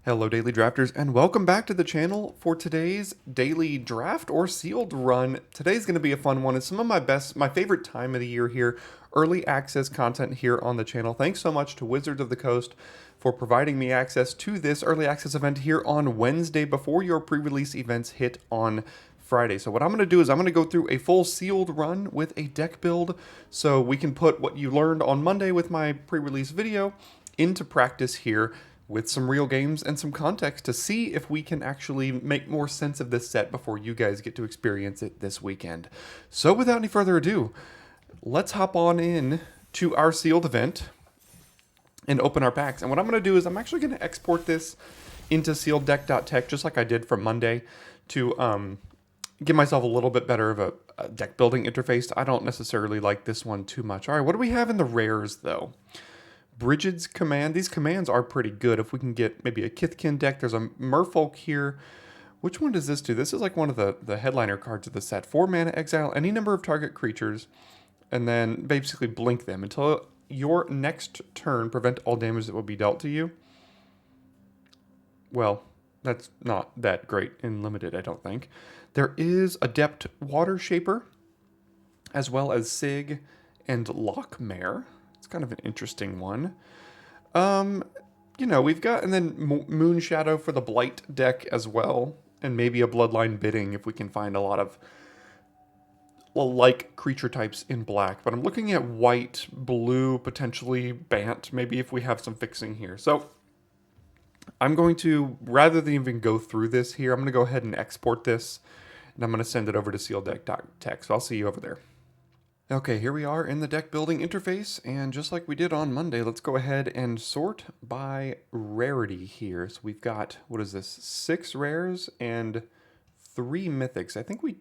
Hello daily drafters and welcome back to the channel for today's daily draft or sealed run. Today's going to be a fun one. It's some of my favorite time of the year here, early access content here on the channel. Thanks so much to Wizards of the Coast for providing me access to this early access event here on Wednesday before your pre-release events hit on Friday. So what I'm going to do is I'm going to go through a full sealed run with a deck build so we can put what you learned on Monday with my pre-release video into practice here with some real games and some context to see if we can actually make more sense of this set before you guys get to experience it this weekend. So without any further ado, let's hop on in to our sealed event and open our packs. And what I'm going to do is I'm actually going to export this into sealeddeck.tech just like I did from Monday to give myself a little bit better of a deck building interface. I don't necessarily like this one too much. All right, what do we have in the rares though? Brigid's Command. These commands are pretty good. If we can get maybe a Kithkin deck, there's a Merfolk here. Which one does this do? This is like one of the headliner cards of the set. 4 mana, exile any number of target creatures, and then basically blink them until your next turn. Prevent all damage that will be dealt to you. Well, that's not that great in limited, I don't think. There is Adept Water Shaper, as well as Sig and Lockmare. It's kind of an interesting one. You know, we've got, and then Moon Shadow for the Blight deck as well, and maybe a Bloodline Bidding if we can find a lot of like creature types in black. But I'm looking at white, blue, potentially Bant, maybe if we have some fixing here. So I'm going to, rather than even go through this here, I'm going to go ahead and export this, and I'm going to send it over to sealeddeck.tech. So I'll see you over there. Okay, here we are in the deck building interface, and just like we did on Monday, let's go ahead and sort by rarity here. So we've got, what is this, 6 rares and 3 mythics. I think we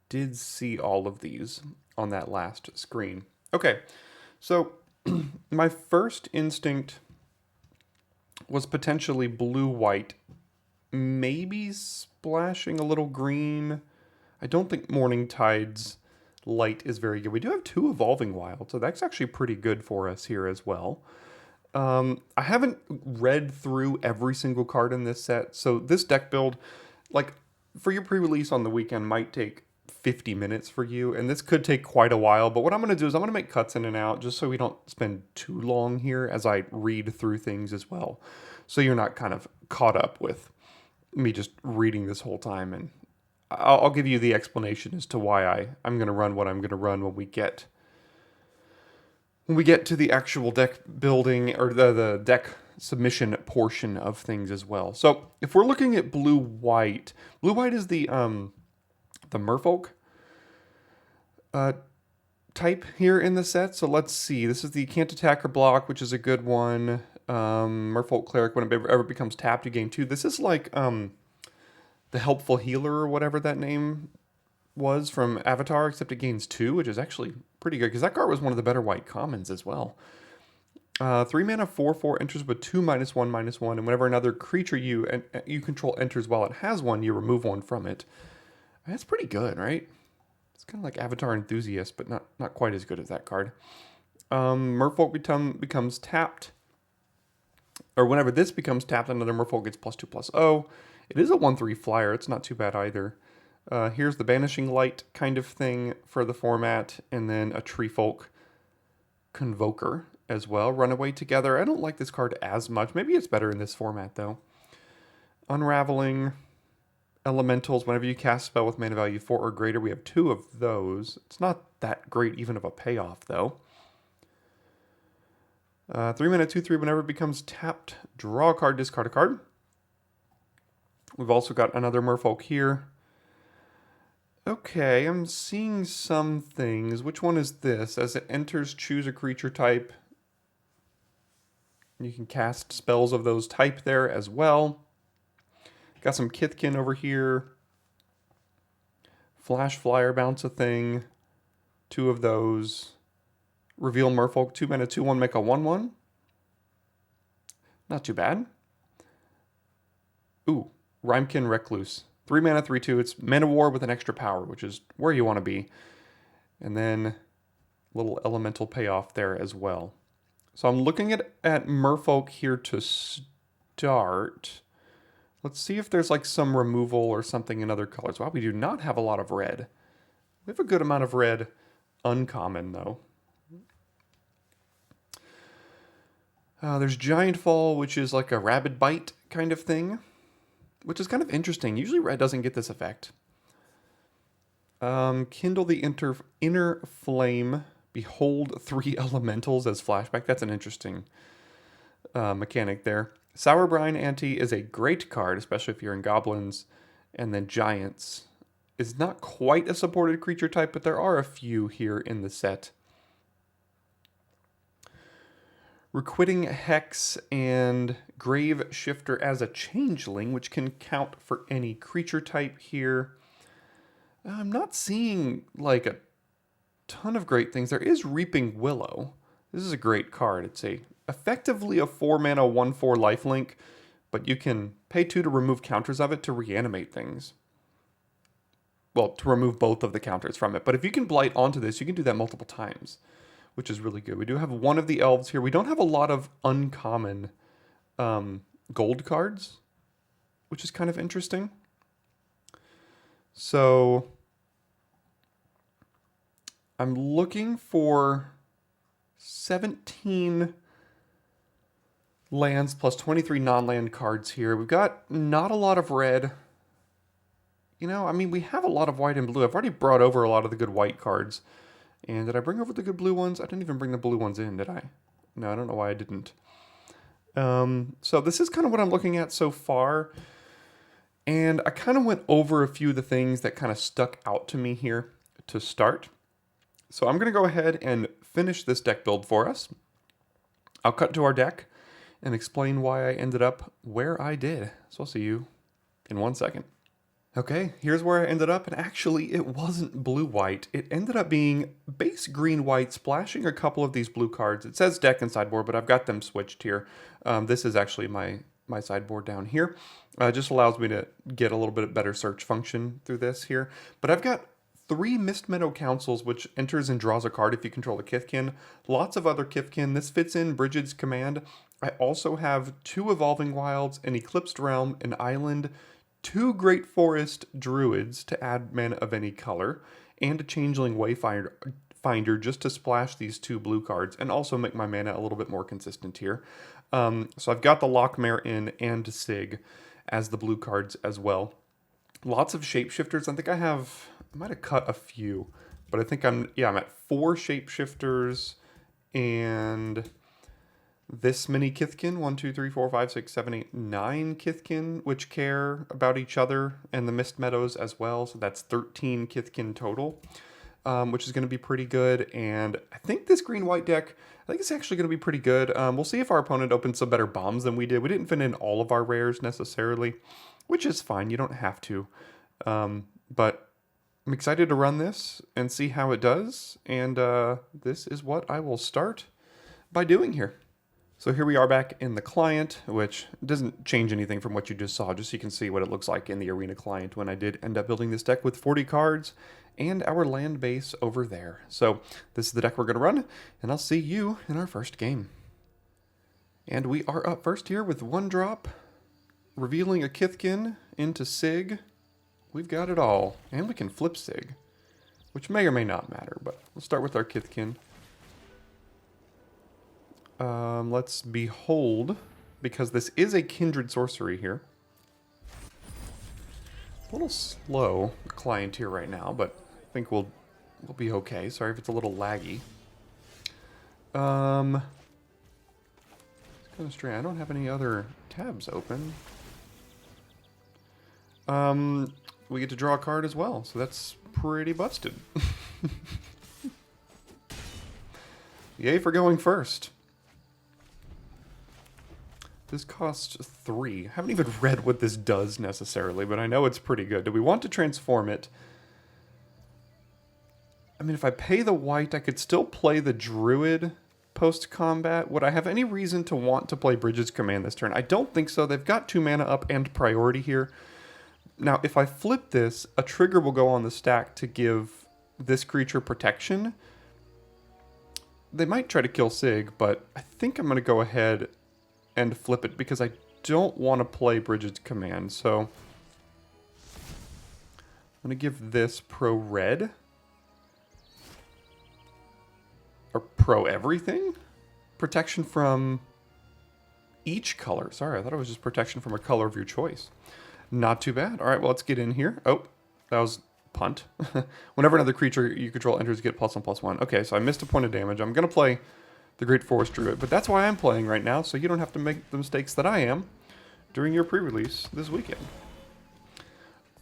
did see all of these on that last screen. Okay, so my first instinct was potentially blue-white, maybe splashing a little green. I don't think Morning Tide's light is very good. We do have 2 Evolving Wilds, so that's actually pretty good for us here as well. I haven't read through every single card in this set, so this deck build, like, for your pre-release on the weekend might take 50 minutes for you, and this could take quite a while, but what I'm going to do is I'm going to make cuts in and out just so we don't spend too long here as I read through things as well, so you're not kind of caught up with me just reading this whole time, and I'll give you the explanation as to why I'm going to run what I'm going to run when we get to the actual deck building or the deck submission portion of things as well. So if we're looking at blue-white is the Merfolk type here in the set. So let's see. This is the Can't Attack or Block, which is a good one. Merfolk Cleric, when it ever becomes tapped, you gain 2. This is like the Helpful Healer or whatever that name was from Avatar, except it gains 2, which is actually pretty good because that card was one of the better white commons as well. 3 mana, 4/4 enters with 2 -1/-1, and whenever another creature you control enters while it has 1, you remove 1 from it. That's pretty good, right? It's kind of like Avatar Enthusiast, but not quite as good as that card. Merfolk becomes tapped, or whenever this becomes tapped, another Merfolk gets +2/+0. It is a 1/3 flyer. It's not too bad either. Here's the Banishing Light kind of thing for the format, and then a Treefolk Convoker as well. Runaway Together. I don't like this card as much. Maybe it's better in this format, though. Unraveling. Elementals. Whenever you cast a spell with mana value 4 or greater, we have 2 of those. It's not that great even of a payoff, though. 3 mana, 2/3. Whenever it becomes tapped, draw a card, discard a card. We've also got another Merfolk here. Okay, I'm seeing some things. Which one is this? As it enters, choose a creature type. You can cast spells of those type there as well. Got some Kithkin over here. Flash Flyer, bounce a thing. 2 of those. Reveal Merfolk, 2 mana, 2/1, make a 1/1. Not too bad. Ooh. Rhymekin Recluse. 3 mana, 3/2. It's Mana War with an extra power, which is where you want to be. And then a little elemental payoff there as well. So I'm looking at Merfolk here to start. Let's see if there's like some removal or something in other colors. Wow, we do not have a lot of red. We have a good amount of red uncommon, though. There's Giant Fall, which is like a Rabid Bite kind of thing, which is kind of interesting. Usually red doesn't get this effect. Kindle the Inner Flame. Behold 3 elementals as flashback. That's an interesting mechanic there. Sour Brine Ante is a great card, especially if you're in goblins. And then Giants is not quite a supported creature type, but there are a few here in the set. Requiting Hex and Grave Shifter as a changeling, which can count for any creature type here. I'm not seeing like a ton of great things. There is Reaping Willow. This is a great card. It's effectively a 4-mana 1/4 lifelink, but you can pay 2 to remove counters of it to reanimate things. Well, to remove both of the counters from it. But if you can blight onto this, you can do that multiple times, which is really good. We do have one of the elves here. We don't have a lot of uncommon gold cards, which is kind of interesting. So I'm looking for 17 lands plus 23 non-land cards here. We've got not a lot of red. You know, I mean, we have a lot of white and blue. I've already brought over a lot of the good white cards. And did I bring over the good blue ones? I didn't even bring the blue ones in, did I? No, I don't know why I didn't. So this is kind of what I'm looking at so far. And I kind of went over a few of the things that kind of stuck out to me here to start. So I'm going to go ahead and finish this deck build for us. I'll cut to our deck and explain why I ended up where I did. So I'll see you in 1 second. Okay, here's where I ended up, and actually it wasn't blue-white. It ended up being base green-white, splashing a couple of these blue cards. It says deck and sideboard, but I've got them switched here. This is actually my sideboard down here. It just allows me to get a little bit better search function through this here. But I've got 3 Mist Meadow Councils, which enters and draws a card if you control a Kithkin. Lots of other Kithkin. This fits in Brigid's Command. I also have 2 Evolving Wilds, an Eclipsed Realm, an Island, 2 Great Forest Druids to add mana of any color, and a Changeling Wayfinder just to splash these 2 blue cards and also make my mana a little bit more consistent here. So I've got the Lockmare in and Sig as the blue cards as well. Lots of Shapeshifters. I think I might have cut a few, but I think I'm at 4 Shapeshifters and this many Kithkin, 1, 2, 3, 4, 5, 6, 7, 8, 9 Kithkin, which care about each other, and the Mist Meadows as well. So that's 13 Kithkin total, which is going to be pretty good. And I think this green-white deck, I think it's actually going to be pretty good. We'll see if our opponent opens some better bombs than we did. We didn't fit in all of our rares necessarily, which is fine. You don't have to. But I'm excited to run this and see how it does. And this is what I will start by doing here. So here we are back in the client, which doesn't change anything from what you just saw, just so you can see what it looks like in the arena client when I did end up building this deck with 40 cards and our land base over there. So this is the deck we're going to run, and I'll see you in our first game. And we are up first here with 1 drop, revealing a Kithkin into Sig. We've got it all, and we can flip Sig, which may or may not matter, but we'll start with our Kithkin. Let's Behold, because this is a kindred sorcery here. A little slow, the client here right now, but I think we'll be okay. Sorry if it's a little laggy. It's kind of strange. I don't have any other tabs open. We get to draw a card as well, so that's pretty busted. Yay for going first. This costs 3. I haven't even read what this does necessarily, but I know it's pretty good. Do we want to transform it? I mean, if I pay the white, I could still play the Druid post-combat. Would I have any reason to want to play Brigid's Command this turn? I don't think so. They've got 2 mana up and priority here. Now, if I flip this, a trigger will go on the stack to give this creature protection. They might try to kill Sig, but I think I'm going to go ahead and flip it because I don't want to play Bridget's Command, so I'm going to give this Pro Red. Or Pro Everything? Protection from each color. Sorry, I thought it was just protection from a color of your choice. Not too bad. All right, well, let's get in here. Oh, that was punt. Whenever another creature you control enters, get +1/+1. Okay, so I missed a point of damage. I'm going to play the Great Forest Druid, but that's why I'm playing right now, so you don't have to make the mistakes that I am during your pre-release this weekend.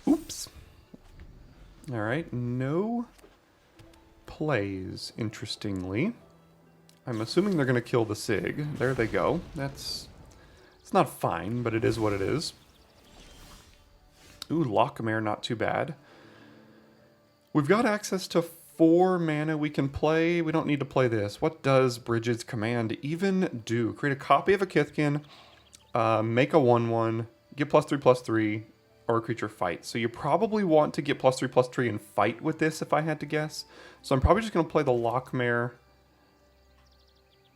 Oops. All right, no plays, interestingly. I'm assuming they're going to kill the Sig. There they go. It's not fine, but it is what it is. Ooh, Lockmare, not too bad. We've got access to 4 mana we can play. We don't need to play this. What does Bridget's Command even do? Create a copy of a Kithkin, make a 1/1, get +3/+3, or a creature fight. So you probably want to get +3/+3 and fight with this if I had to guess. So I'm probably just going to play the Lockmare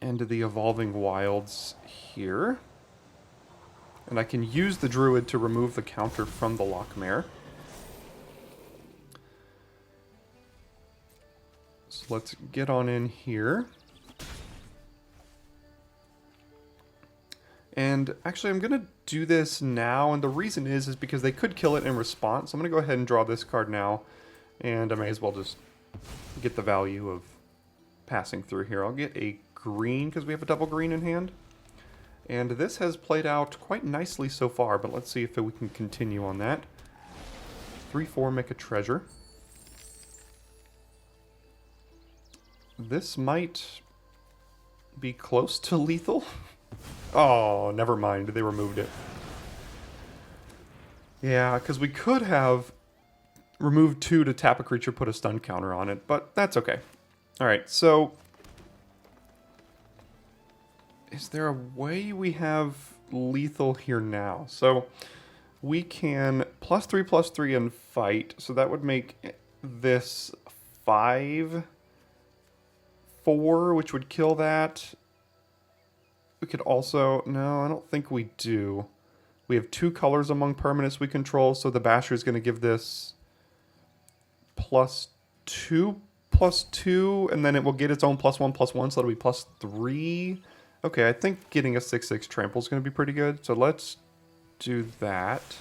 and the Evolving Wilds here. And I can use the Druid to remove the counter from the Lockmare. So let's get on in here. And actually I'm going to do this now, and the reason is because they could kill it in response. So I'm going to go ahead and draw this card now, and I may as well just get the value of passing through here. I'll get a green because we have a double green in hand. And this has played out quite nicely so far, but let's see if we can continue on that. 3/4, make a treasure. This might be close to lethal. Oh, never mind. They removed it. Yeah, because we could have removed 2 to tap a creature, put a stun counter on it, but that's okay. Alright, so is there a way we have lethal here now? So we can +3/+3 and fight, so that would make this 5/4, which would kill that. We could also... No, I don't think we do. We have 2 colors among permanents we control, so the Basher is going to give this +2/+2, and then it will get its own +1/+1, so that'll be +3. Okay, I think getting a 6/6 trample is going to be pretty good, so let's do that.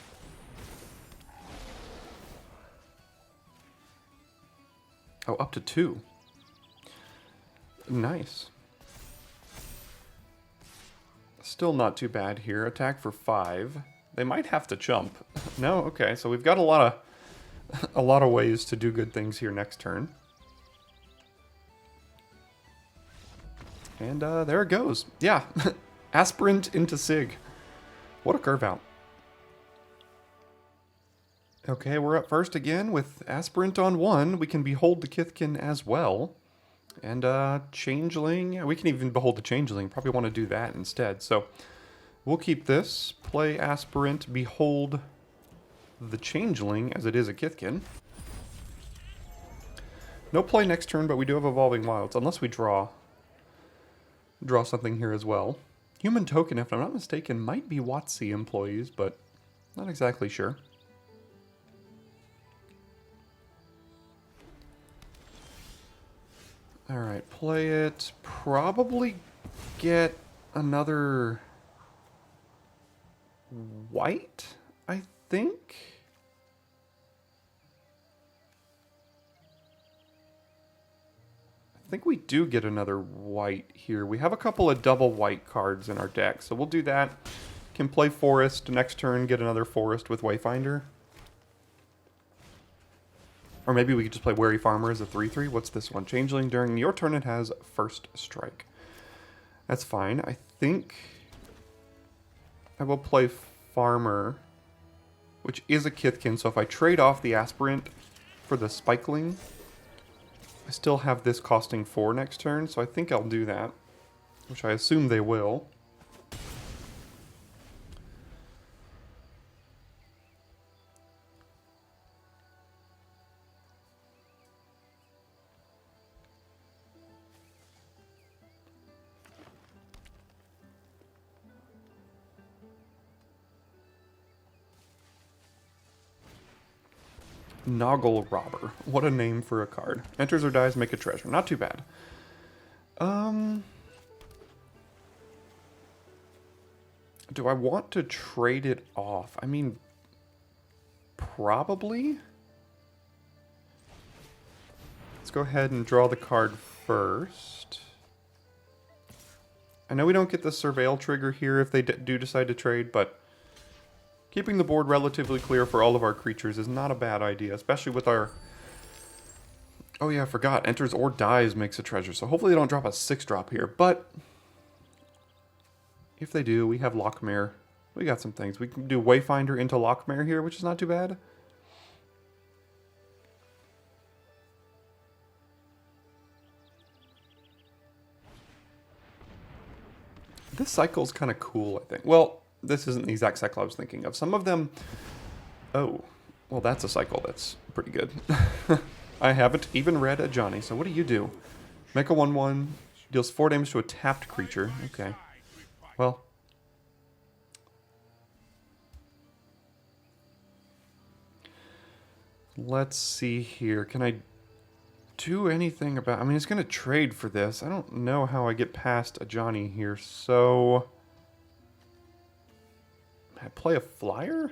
Oh, up to 2. Nice. Still not too bad here. Attack for 5. They might have to chump. No, okay. So we've got a lot of ways to do good things here next turn. And there it goes. Yeah, Aspirant into Sig. What a curve out. Okay, we're up first again with Aspirant on 1. We can behold the Kithkin as well. And Changeling, yeah, we can even behold the Changeling. Probably want to do that instead. So we'll keep this. Play Aspirant, behold the Changeling, as it is a Kithkin. No play next turn, but we do have Evolving Wilds, unless we draw something here as well. Human Token, if I'm not mistaken, might be WotC employees, but not exactly sure. Alright, play it. Probably get another white, I think. I think we do get another white here. We have a couple of double white cards in our deck, so we'll do that. Can play Forest next turn, get another Forest with Wayfinder. Or maybe we could just play Wary Farmer as a 3/3. What's this one? Changeling, during your turn it has first strike. That's fine. I think I will play Farmer, which is a Kithkin, so if I trade off the Aspirant for the Spikeling, I still have this costing 4 next turn, so I think I'll do that, which I assume they will. Noggle Robber. What a name for a card. Enters or dies, make a treasure. Not too bad. Do I want to trade it off? I mean, probably. Let's go ahead and draw the card first. I know we don't get the Surveil trigger here if they do decide to trade, but keeping the board relatively clear for all of our creatures is not a bad idea, especially with our... Oh yeah, I forgot. Enters or dies makes a treasure, so hopefully they don't drop a 6-drop here, but... If they do, we have Lockmare. We got some things. We can do Wayfinder into Lockmare here, which is not too bad. This cycle is kind of cool, I think. Well, this isn't the exact cycle I was thinking of. Some of them... Oh, well, that's a cycle that's pretty good. I haven't even read a Johnny, so what do you do? Make a 1/1, deals 4 damage to a tapped creature. Okay. Well... Let's see here. Can I do anything about... I mean, it's going to trade for this. I don't know how I get past a Johnny here, so... I play a flyer?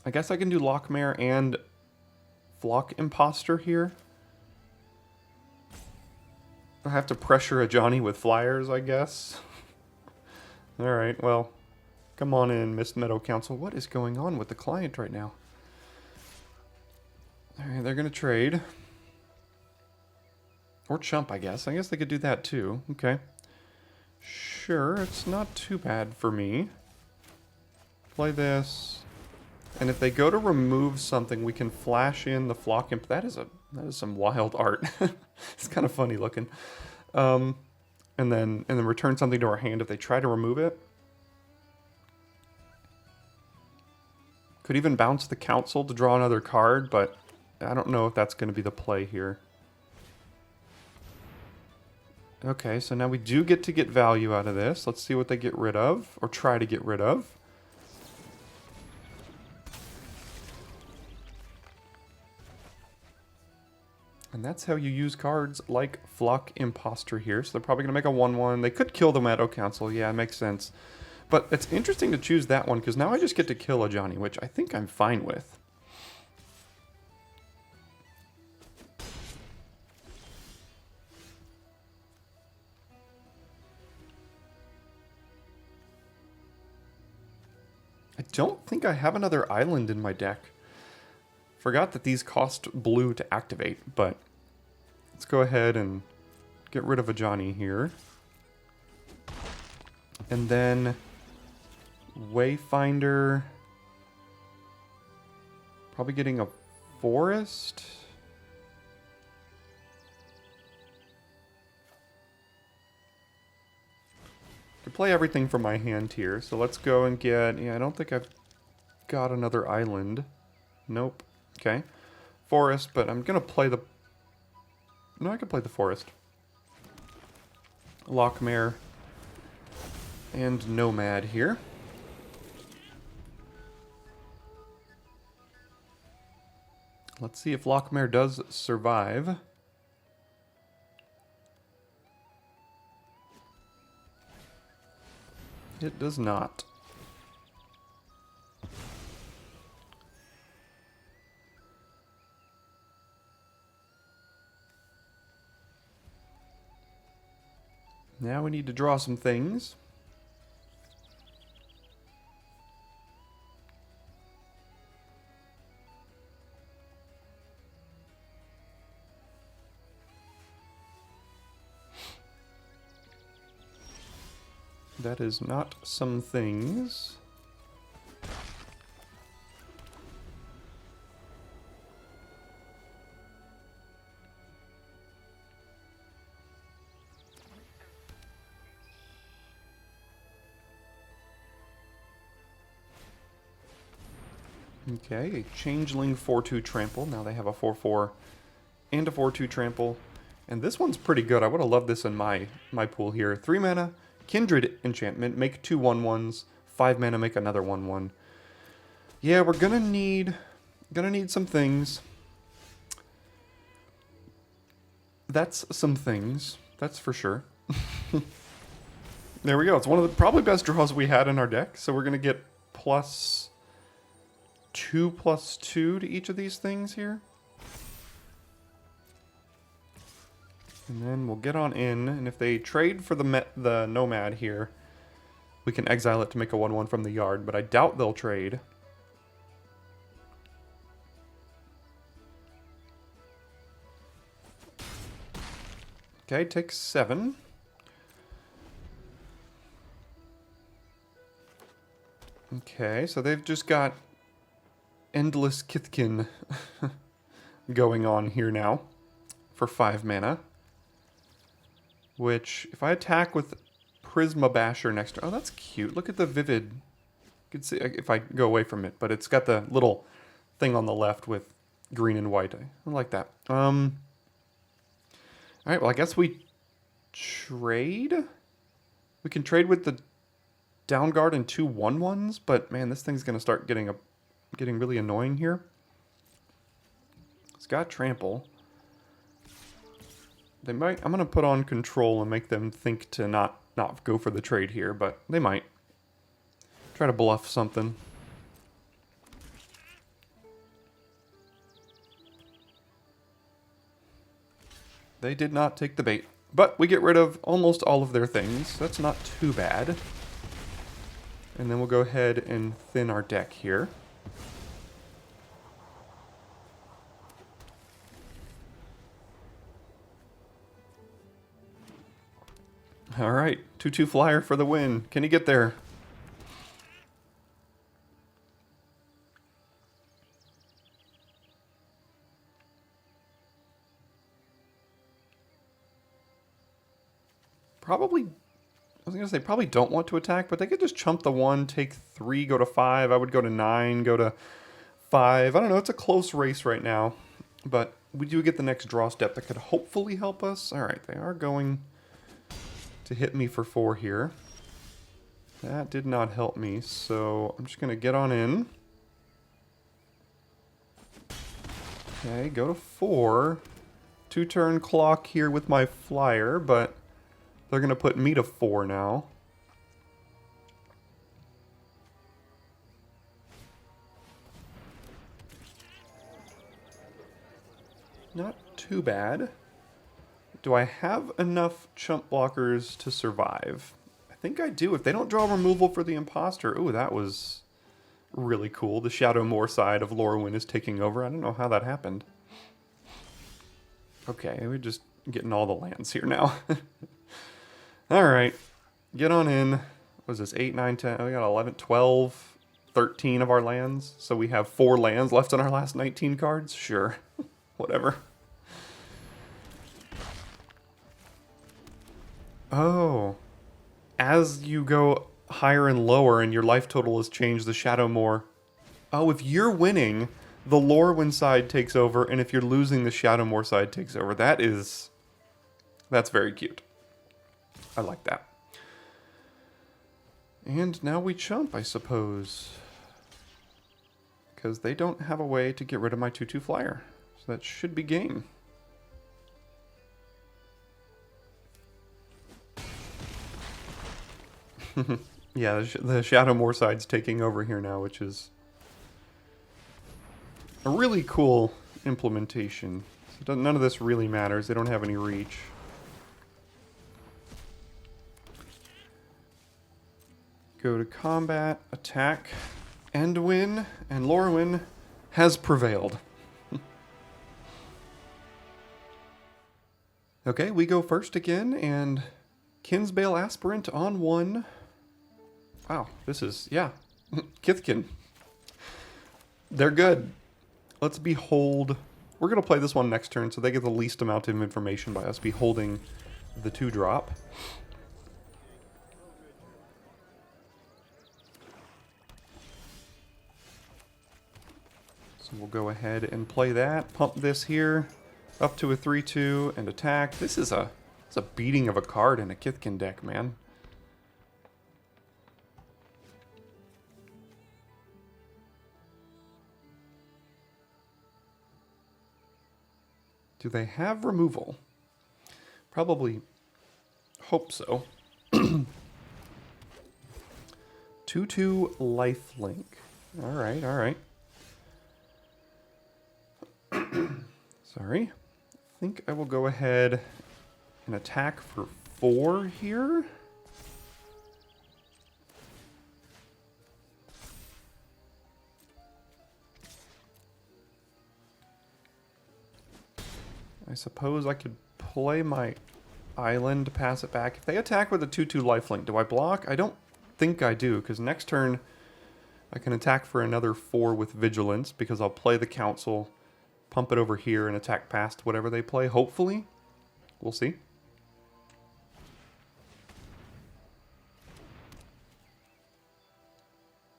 I guess I can do Lockmare and Flock Imposter here. I have to pressure a Johnny with flyers, I guess. Alright, well... Come on in, Mist Meadow Council. What is going on with the client right now? Alright, they're going to trade. Or chump, I guess. I guess they could do that too. Okay. Sure, it's not too bad for me. Play this. And if they go to remove something, we can flash in the Flock Imp. That is some wild art. It's kind of funny looking. And then return something to our hand if they try to remove it. Could even bounce the Council to draw another card, but I don't know if that's going to be the play here. Okay, so now we do get to get value out of this. Let's see what they get rid of, or try to get rid of. And that's how you use cards like Flock Imposter here. So they're probably going to make a 1/1. They could kill the Meadow Council. Yeah, it makes sense. But it's interesting to choose that one, because now I just get to kill a Johnny, which I think I'm fine with. I don't think I have another island in my deck. Forgot that these cost blue to activate, but let's go ahead and get rid of a Johnny here. And then... Wayfinder, probably getting a forest. Could play everything from my hand here, so let's go and get... Yeah, I don't think I've got another island. Nope. Okay. Forest, but I'm gonna play the... No, I can play the forest. Lockmare and Nomad here. Let's see if Lockmare does survive. It does not. Now we need to draw some things. That is not some things. Okay, a Changeling 4/2 Trample. Now they have a 4/4 and a 4/2 Trample. And this one's pretty good. I would have loved this in my pool here. 3 mana, Kindred Enchantment, make 2 1/1s. 5 mana, make another 1/1. Yeah, we're gonna need some things. That's some things. That's for sure. There we go. It's one of the probably best draws we had in our deck. So we're gonna get +2/+2 to each of these things here. And then we'll get on in, and if they trade for the Nomad here, we can exile it to make a 1/1 from the yard, but I doubt they'll trade. Okay, takes 7. Okay, so they've just got Endless Kithkin going on here now for 5 mana. Which, if I attack with Prisma Basher next to... Oh, that's cute. Look at the vivid... You can see if I go away from it, but it's got the little thing on the left with green and white. I like that. Alright, well, I guess we trade? We can trade with the down guard and 2 1/1s, but man, this thing's going to start getting really annoying here. It's got trample. They might. I'm gonna put on control and make them think to not go for the trade here, but they might try to bluff something. They did not take the bait, but we get rid of almost all of their things. That's not too bad. And then we'll go ahead and thin our deck here. All right, 2/2 flyer for the win. Can he get there? Probably, I was going to say probably don't want to attack, but they could just chump the 1, take 3, go to 5. I would go to 9, go to 5. I don't know, it's a close race right now, but we do get the next draw step that could hopefully help us. All right, they are going to hit me for 4 here. That did not help me, so I'm just going to get on in. Okay, go to 4. 2-turn clock here with my flyer, but they're going to put me to 4 now. Not too bad. Do I have enough chump blockers to survive? I think I do. If they don't draw removal for the imposter... Ooh, that was really cool. The Shadowmoor side of Lorwyn is taking over. I don't know how that happened. Okay, we're just getting all the lands here now. Alright, get on in. What was this, 8, 9, 10? Oh, we got 11, 12, 13 of our lands. So we have 4 lands left on our last 19 cards? Sure, whatever. Oh, as you go higher and lower and your life total has changed, the Shadowmoor. Oh, if you're winning, the Lorwyn side takes over, and if you're losing, the Shadowmoor side takes over. That's very cute. I like that. And now we chump, I suppose. Because they don't have a way to get rid of my 2/2 flyer. So that should be game. Yeah, the Shadowmoor side's taking over here now, which is a really cool implementation. So none of this really matters. They don't have any reach. Go to combat, attack, and win. And Lorwyn has prevailed. Okay, we go first again, and Kinsbale Aspirant on 1. Wow, this is, yeah, Kithkin. They're good. Let's behold. We're going to play this one next turn, so they get the least amount of information by us beholding the 2-drop. So we'll go ahead and play that. Pump this here up to a 3/2 and attack. This is it's a beating of a card in a Kithkin deck, man. Do they have removal? Probably hope so. 2/2 lifelink. Alright, alright. Sorry. I think I will go ahead and attack for 4 here. I suppose I could play my island to pass it back. If they attack with a 2/2 lifelink, do I block? I don't think I do, because next turn I can attack for another 4 with vigilance, because I'll play the council, pump it over here, and attack past whatever they play, hopefully. We'll see.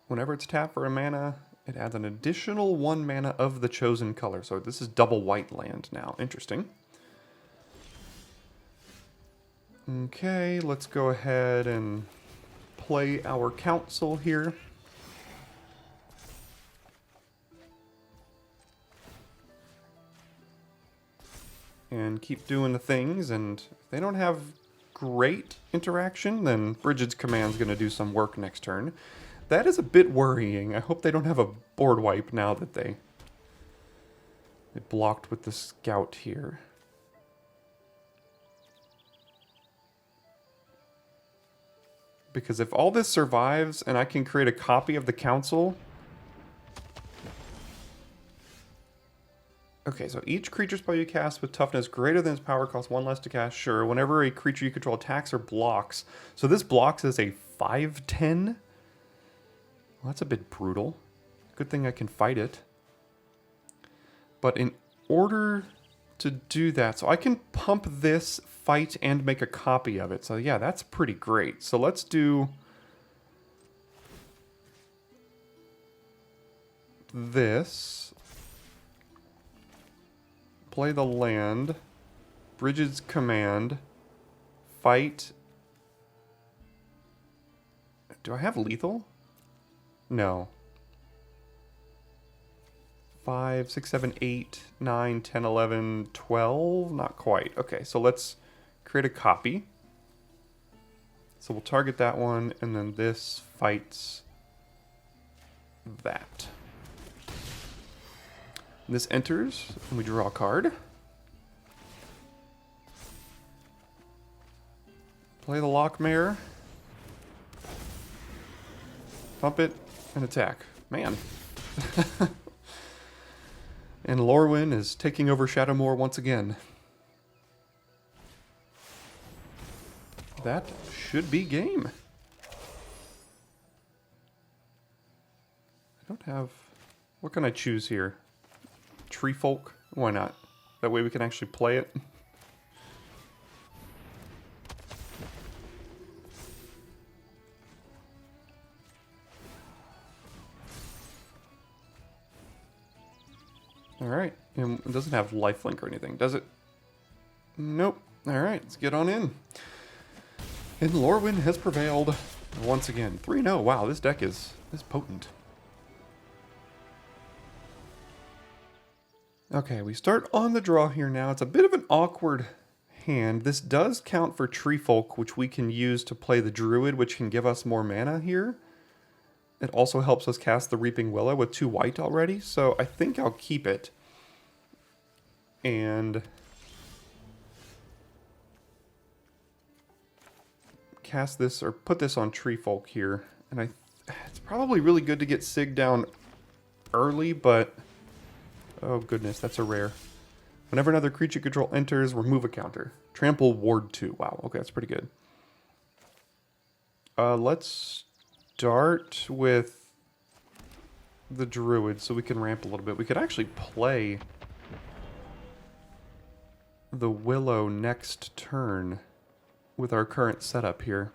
Whenever it's tapped for a mana, it adds an additional 1 mana of the chosen color. So this is double white land now. Interesting. Okay, let's go ahead and play our council here. And keep doing the things, and if they don't have great interaction, then Brigid's Command's going to do some work next turn. That is a bit worrying. I hope they don't have a board wipe now that they blocked with the scout here. Because if all this survives and I can create a copy of the council... Okay, so each creature spell you cast with toughness greater than its power costs 1 less to cast. Sure, whenever a creature you control attacks or blocks. So this blocks as a 5/10. Well, that's a bit brutal. Good thing I can fight it. But in order to do that, so I can pump this, fight, and make a copy of it. So yeah, that's pretty great. So let's do this. Play the land, Brigid's Command, fight. Do I have lethal? No. 5, 6, 7, 8, 9, 10, 11, 12? Not quite. Okay, so let's create a copy. So we'll target that one, and then this fights that. This enters, and we draw a card. Play the Lockmare. Pump it, and attack. Man. And Lorwyn is taking over Shadowmoor once again. That should be game. I don't have... What can I choose here? Tree Folk? Why not? That way we can actually play it. Alright. And it doesn't have lifelink or anything, does it? Nope. Alright, let's get on in. And Lorwyn has prevailed once again. 3-0. Wow, this deck is potent. Okay, we start on the draw here now. It's a bit of an awkward hand. This does count for Tree Folk, which we can use to play the Druid, which can give us more mana here. It also helps us cast the Reaping Willow with 2 white already, so I think I'll keep it. And cast this, or put this on Tree Folk here. And it's probably really good to get Sig down early, but... Oh goodness, that's a rare. Whenever another creature control enters, remove a counter. Trample Ward 2. Wow, okay, that's pretty good. Let's start with the Druid so we can ramp a little bit. We could actually play the Willow next turn with our current setup here.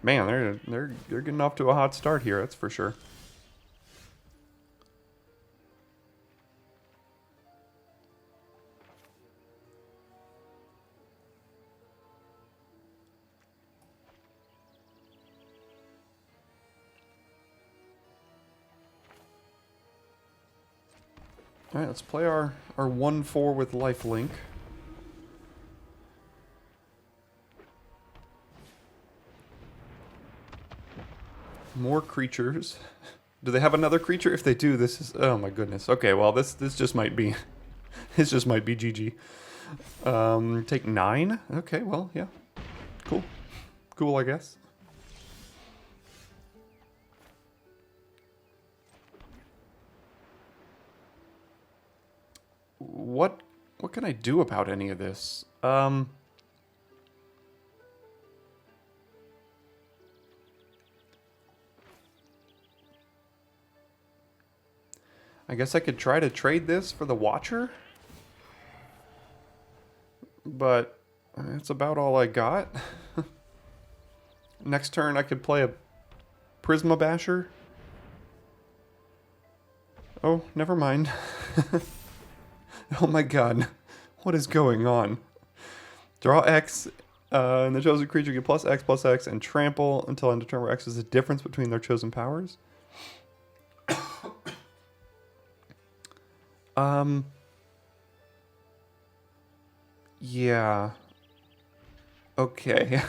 Man, they're getting off to a hot start here, that's for sure. Alright, let's play our 1/4 with lifelink. More creatures. Do they have another creature? If they do, this is... Oh my goodness. Okay, well, this just might be... This just might be GG. Take 9? Okay, well, yeah. Cool. Cool, I guess. What can I do about any of this? I guess I could try to trade this for the Watcher. But that's about all I got. Next turn I could play a Prisma Basher. Oh, never mind. Oh my god. What is going on? Draw X, and the chosen creature get +X/+X and trample until end of turn where X is the difference between their chosen powers. Yeah. Okay.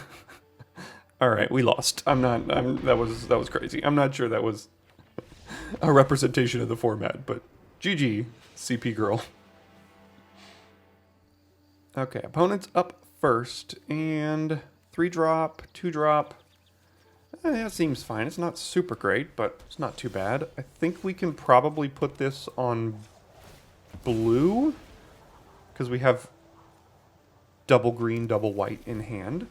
All right, we lost. That was crazy. I'm not sure that was a representation of the format, but GG, CP girl. Okay, opponent's up first, and 3-drop, 2-drop. That seems fine. It's not super great, but it's not too bad. I think we can probably put this on blue, because we have double green, double white in hand.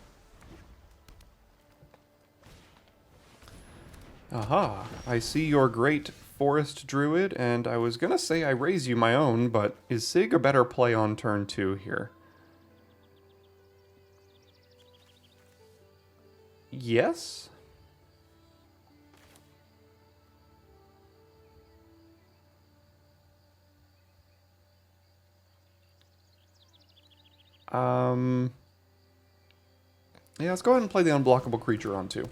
Aha, I see your great forest druid, and I was gonna say I raise you my own, but is Sig a better play on turn 2 here? Yes? Yeah, let's go ahead and play the unblockable creature on 2.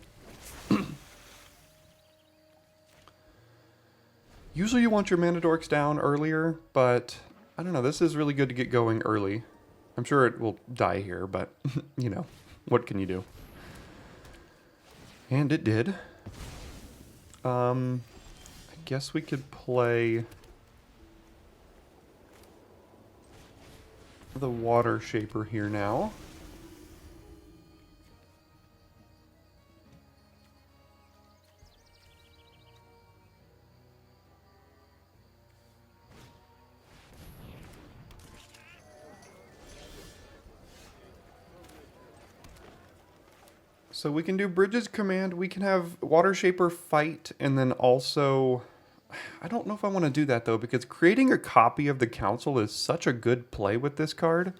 Usually you want your mana dorks down earlier, but I don't know, this is really good to get going early. I'm sure it will die here, but, you know, what can you do? And it did. I guess we could play the Water Shaper here now. So we can do Bridges command, we can have Water Shaper fight, and then also... I don't know if I want to do that though, because creating a copy of the Council is such a good play with this card.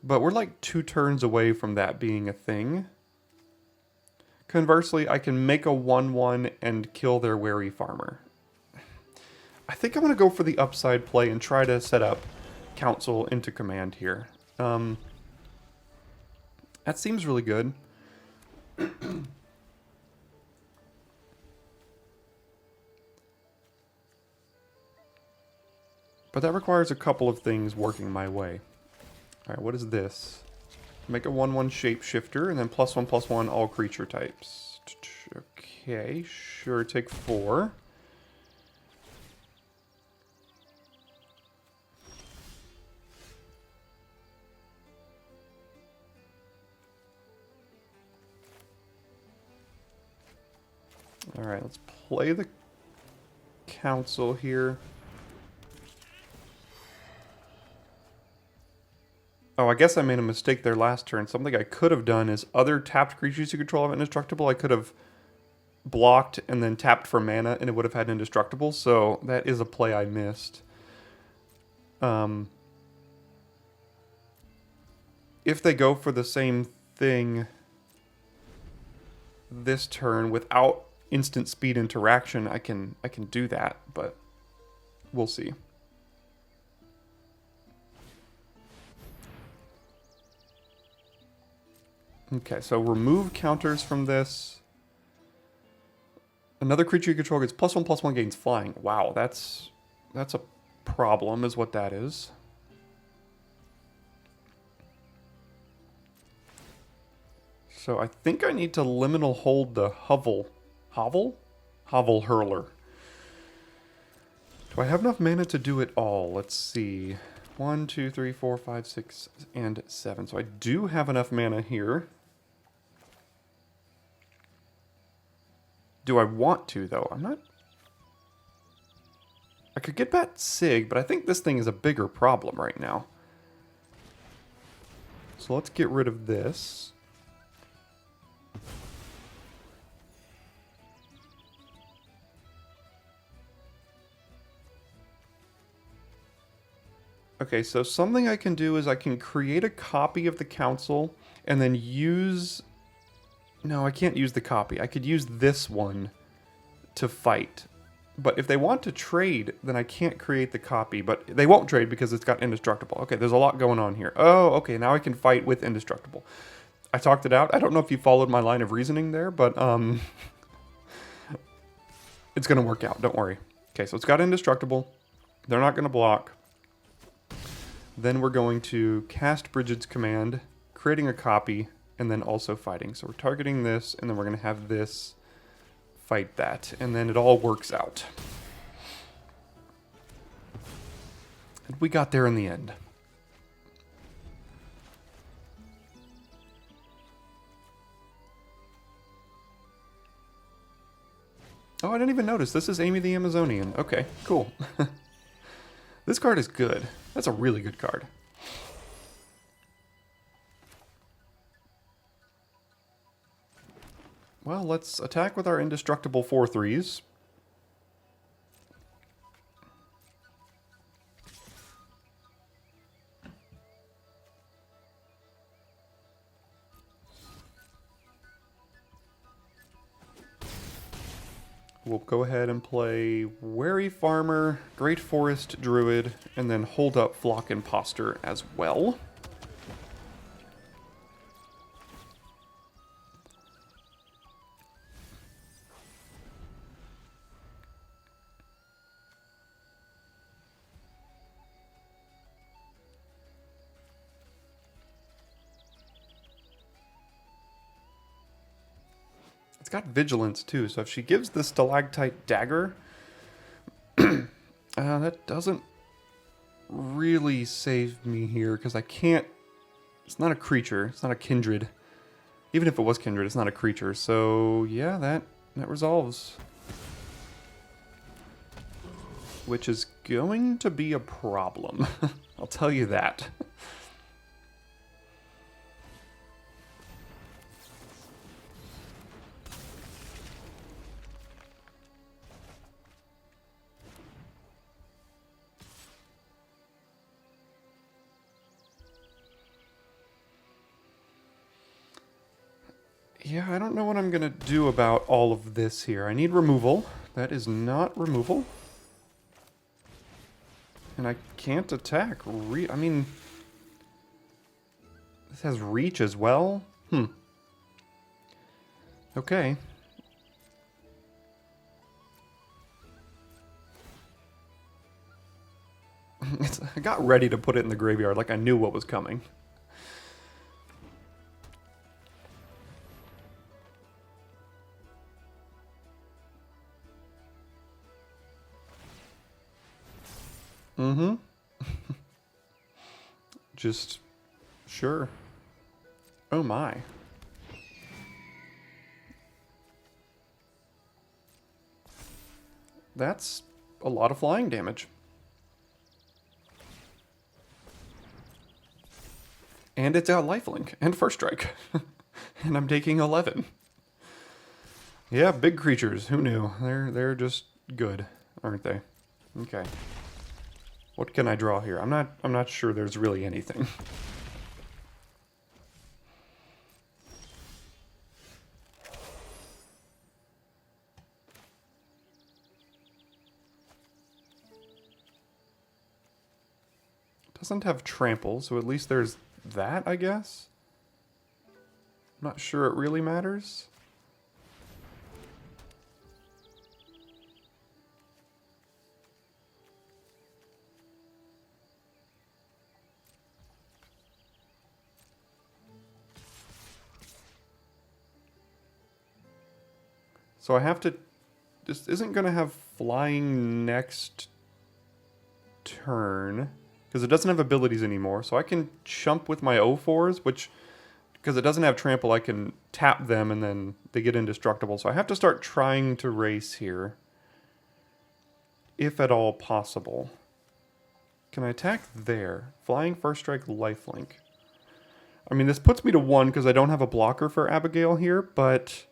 But we're like 2 turns away from that being a thing. Conversely, I can make a 1/1 and kill their Wary Farmer. I think I'm going to go for the upside play and try to set up Council into command here. That seems really good. But that requires a couple of things working my way. Alright, what is this? Make a 1/1 shapeshifter, and then +1/+1 all creature types. Okay, sure, take 4. Alright, let's play the Council here. Oh, I guess I made a mistake there last turn. Something I could have done is other tapped creatures you control have indestructible. I could have blocked and then tapped for mana and it would have had indestructible. So that is a play I missed. If they go for the same thing this turn without instant speed interaction, I can do that, but we'll see. Okay, so remove counters from this. Another creature you control gets +1/+1 gains flying. Wow, that's That's a problem, is what that is. So I think I need to liminal hold the Hovel. Hovel? Hovel Hurler. Do I have enough mana to do it all? Let's see. 1, 2, 3, 4, 5, 6, and 7. So I do have enough mana here. Do I want to, though? I'm not... I could get back Sig, but I think this thing is a bigger problem right now. So let's get rid of this. Okay, so something I can do is I can create a copy of the council and then use... No, I can't use the copy. I could use this one to fight. But if they want to trade, then I can't create the copy. But they won't trade because it's got indestructible. Okay, there's a lot going on here. Oh, okay, now I can fight with indestructible. I talked it out. I don't know if you followed my line of reasoning there, but it's going to work out. Don't worry. Okay, so it's got indestructible. They're not going to block. Then we're going to cast Brigid's Command, creating a copy, and then also fighting. So we're targeting this, and then we're going to have this fight that, and then it all works out. And we got there in the end. Oh, I didn't even notice. This is Amy the Amazonian. Okay, cool. This card is good. That's a really good card. Well, let's attack with our indestructible 4/3s. We'll go ahead and play Wary Farmer, Great Forest Druid, and then hold up Flock Imposter as well. It's got Vigilance too, so if she gives the Stalactite Dagger, that doesn't really save me here, because I can't... It's not a creature, it's not a kindred. Even if it was kindred, it's not a creature, so yeah, that resolves. Which is going to be a problem. I'll tell you that. Yeah, I don't know what I'm going to do about all of this here. I need removal. That is not removal. And I can't attack. I mean... This has reach as well? Okay. I got ready to put it in the graveyard like I knew what was coming. Mm-hmm. Just... Sure. Oh my. That's a lot of flying damage. And it's out lifelink and first strike. And I'm taking 11. Yeah, big creatures. Who knew? They're just good, aren't they? Okay. What can I draw here? I'm not sure there's really anything. Doesn't have trample, so at least there's that, I guess? I'm not sure it really matters. So I have to... This isn't going to have flying next turn, because it doesn't have abilities anymore. So I can chump with my O4s, which, because it doesn't have trample, I can tap them and then they get indestructible. So I have to start trying to race here, if at all possible. Can I attack there? Flying, first strike, lifelink. I mean, this puts me to 1 because I don't have a blocker for Abigail here, but...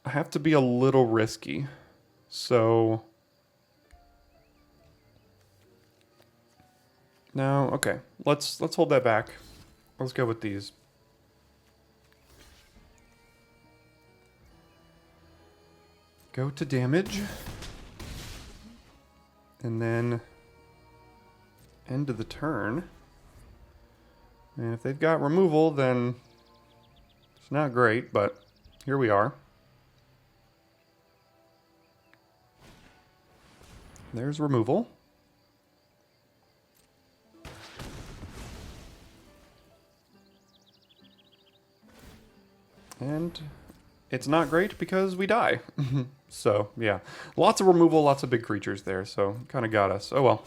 I have to be a little risky. So... No, okay. Let's hold that back. Let's go with these. Go to damage. And then end of the turn. And if they've got removal, then it's not great, but here we are. There's removal. And it's not great because we die. So, yeah. Lots of removal, lots of big creatures there, so kind of got us. Oh well.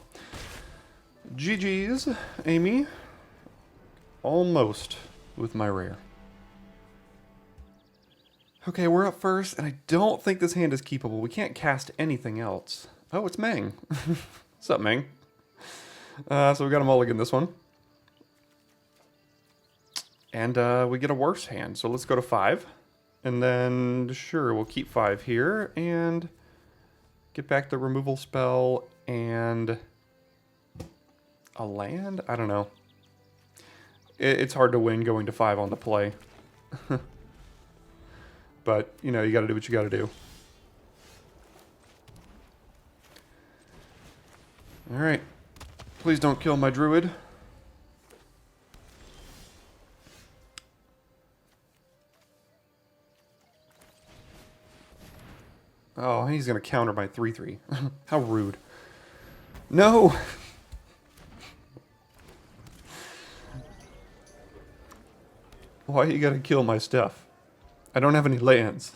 GG's, Amy. Almost with my rare. Okay, we're up first, and I don't think this hand is keepable. We can't cast anything else. Oh, it's Meng. What's up, Meng? So we got a mulligan this one. And we get a worse hand, so let's go to 5. And then, sure, we'll keep 5 here, and get back the removal spell, and a land? I don't know. It's hard to win going to 5 on the play. But, you know, you gotta do what you gotta do. Alright. Please don't kill my druid. Oh, he's going to counter my 3/3. How rude. No! Why you got to kill my stuff? I don't have any lands.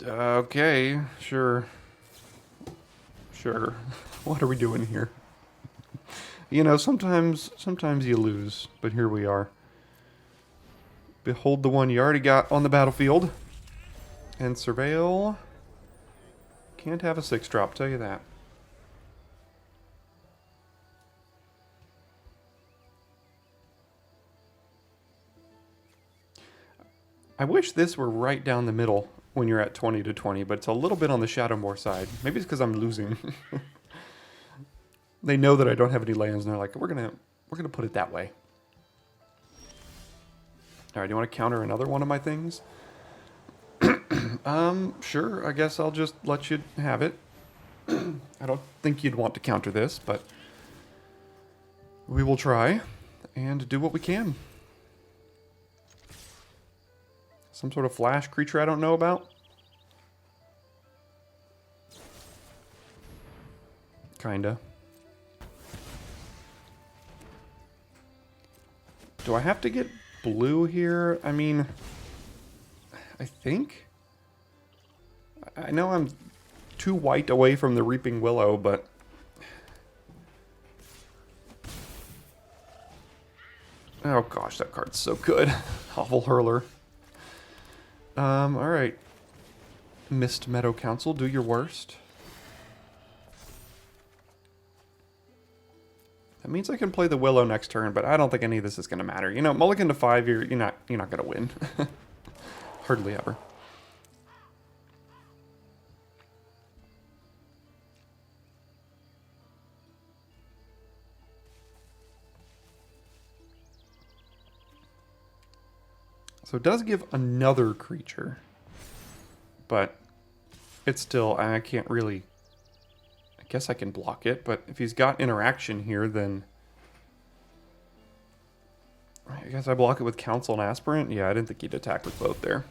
Okay, sure. Sure. What are we doing here? You know, sometimes you lose, but here we are. Behold the one you already got on the battlefield. And Surveil. Can't have a 6-drop, tell you that. I wish this were right down the middle when you're at 20 to 20, but it's a little bit on the Shadowmoor side. Maybe it's because I'm losing. They know that I don't have any lands, and they're like, we're gonna put it that way. All right, do you want to counter another one of my things? Sure, I guess I'll just let you have it. I don't think you'd want to counter this, but we will try and do what we can. Some sort of flash creature I don't know about? Kinda. Do I have to get blue here? I mean, I think. I know I'm 2 white away from the Reaping Willow, but... Oh gosh, that card's so good. Hovel Hurler. Alright. Mist Meadow Council, do your worst. That means I can play the Willow next turn, but I don't think any of this is going to matter. You know, mulligan to 5, you're not going to win. Hardly ever. So it does give another creature, but it's still, I can't really, I guess I can block it, but if he's got interaction here, then I guess I block it with Council and Aspirant. Yeah, I didn't think he'd attack with both there.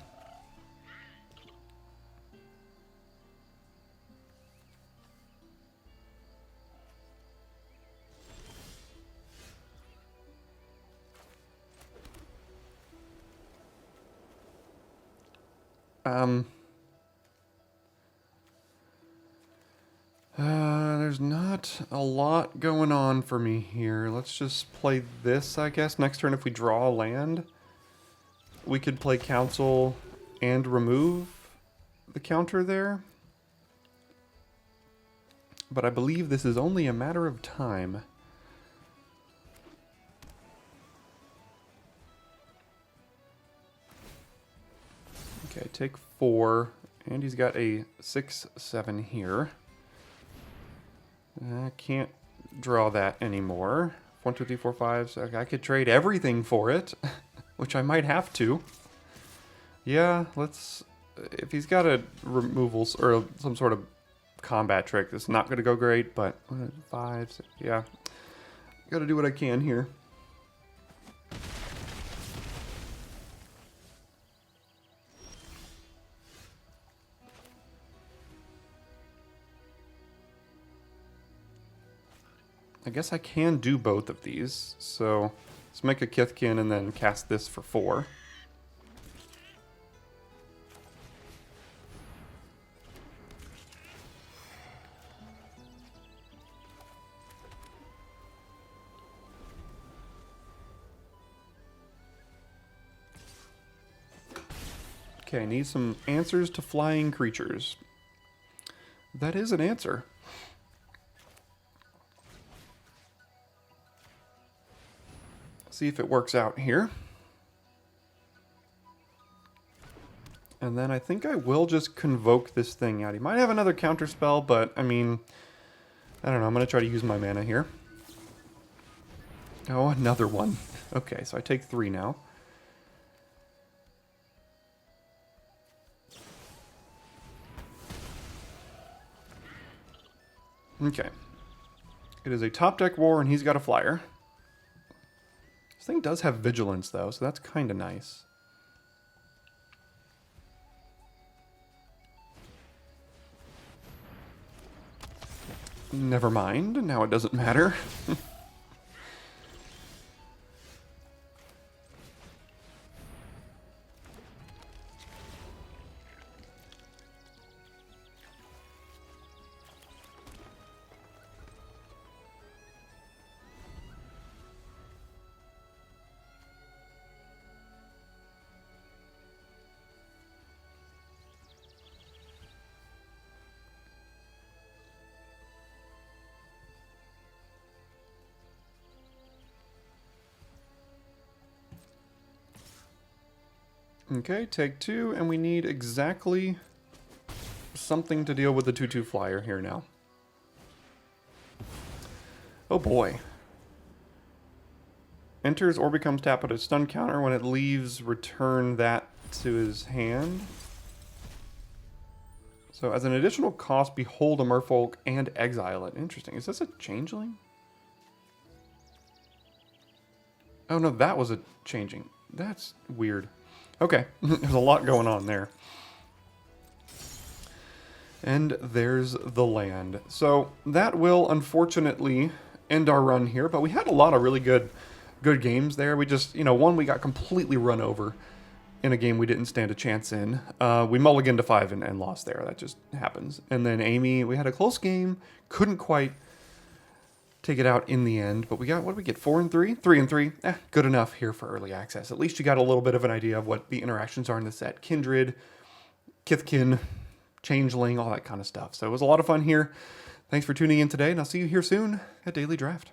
There's not a lot going on for me here. Let's just play this, I guess. Next turn, if we draw a land, we could play Council and remove the counter there. But I believe this is only a matter of time. Okay, take 4, and he's got a 6/7 here. I can't draw that anymore. 1, 2, 3, 4, 5. So I could trade everything for it, which I might have to. Yeah, let's. If he's got a removals or some sort of combat trick, it's not going to go great. But 5, 6, yeah, got to do what I can here. I guess I can do both of these. So let's make a Kithkin and then cast this for 4. Okay, I need some answers to flying creatures. That is an answer. See if it works out here. And then I think I will just convoke this thing out. He might have another counter spell, but I mean, I don't know. I'm going to try to use my mana here. Oh, another one. Okay, so I take 3 now. Okay. It is a top deck war, and he's got a flyer. This thing does have vigilance, though, so that's kind of nice. Never mind. Now it doesn't matter. Okay, take 2, and we need exactly something to deal with the 2/2 flyer here now. Oh boy. Enters or becomes tapped at a stun counter. When it leaves, return that to his hand. So as an additional cost, behold a merfolk and exile it. Interesting. Is this a changeling? Oh no, that was a changing. That's weird. Okay, there's a lot going on there. And there's the land. So that will unfortunately end our run here, but we had a lot of really good games there. We just, one we got completely run over in a game we didn't stand a chance in. We mulliganed to 5 and lost there. That just happens. And then Amy, we had a close game, couldn't quite take it out in the end, but we got, what did we get, 4 and 3? 3 and 3, good enough here for early access. At least you got a little bit of an idea of what the interactions are in the set. Kindred, Kithkin, Changeling, all that kind of stuff. So it was a lot of fun here. Thanks for tuning in today, and I'll see you here soon at Daily Draft.